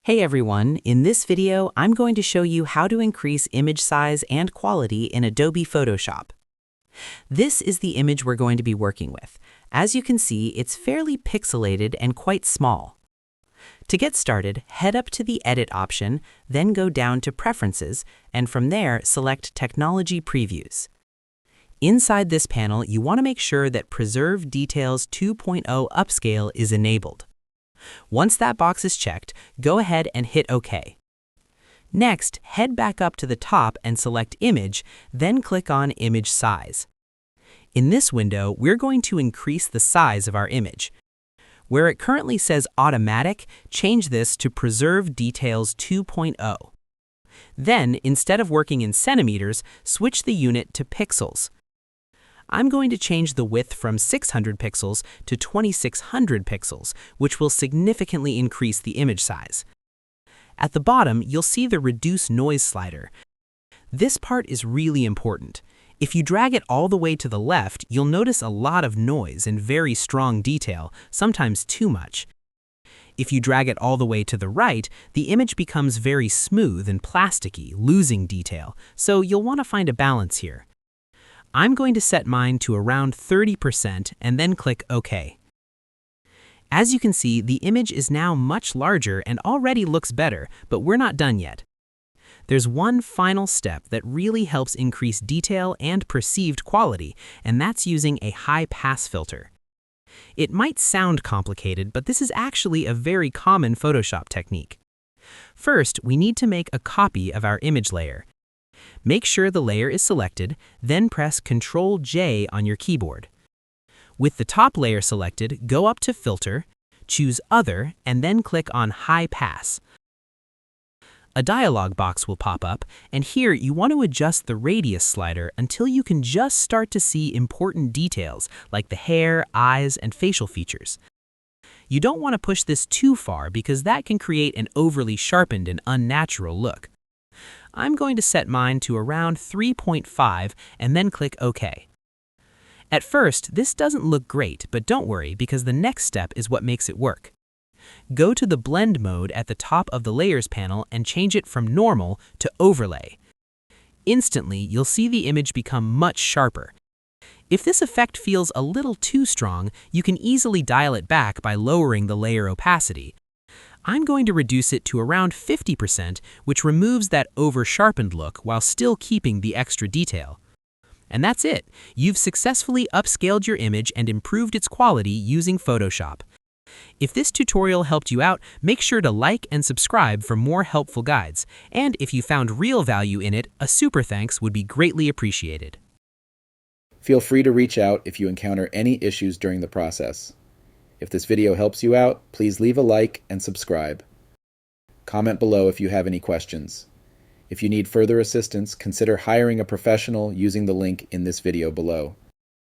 Hey everyone, in this video I'm going to show you how to increase image size and quality in Adobe Photoshop. This is the image we're going to be working with. As you can see, it's fairly pixelated and quite small. To get started, head up to the Edit option, then go down to Preferences, and from there select Technology Previews. Inside this panel, you want to make sure that Preserve Details 2.0 Upscale is enabled. Once that box is checked, go ahead and hit OK. Next, head back up to the top and select Image, then click on Image Size. In this window, we're going to increase the size of our image. Where it currently says Automatic, change this to Preserve Details 2.0. Then, instead of working in centimeters, switch the unit to pixels. I'm going to change the width from 600 pixels to 2600 pixels, which will significantly increase the image size. At the bottom, you'll see the Reduce Noise slider. This part is really important. If you drag it all the way to the left, you'll notice a lot of noise and very strong detail, sometimes too much. If you drag it all the way to the right, the image becomes very smooth and plasticky, losing detail, so you'll want to find a balance here. I'm going to set mine to around 30% and then click OK. As you can see, the image is now much larger and already looks better, but we're not done yet. There's one final step that really helps increase detail and perceived quality, and that's using a high pass filter. It might sound complicated, but this is actually a very common Photoshop technique. First, we need to make a copy of our image layer. Make sure the layer is selected, then press Ctrl-J on your keyboard. With the top layer selected, go up to Filter, choose Other, and then click on High Pass. A dialog box will pop up, and here you want to adjust the radius slider until you can just start to see important details like the hair, eyes, and facial features. You don't want to push this too far because that can create an overly sharpened and unnatural look. I'm going to set mine to around 3.5 and then click OK. At first, this doesn't look great, but don't worry because the next step is what makes it work. Go to the Blend mode at the top of the Layers panel and change it from Normal to Overlay. Instantly, you'll see the image become much sharper. If this effect feels a little too strong, you can easily dial it back by lowering the layer opacity. I'm going to reduce it to around 50%, which removes that over-sharpened look while still keeping the extra detail. And that's it. You've successfully upscaled your image and improved its quality using Photoshop. If this tutorial helped you out, make sure to like and subscribe for more helpful guides. And if you found real value in it, a super thanks would be greatly appreciated. Feel free to reach out if you encounter any issues during the process. If this video helps you out, please leave a like and subscribe. Comment below if you have any questions. If you need further assistance, consider hiring a professional using the link in this video below.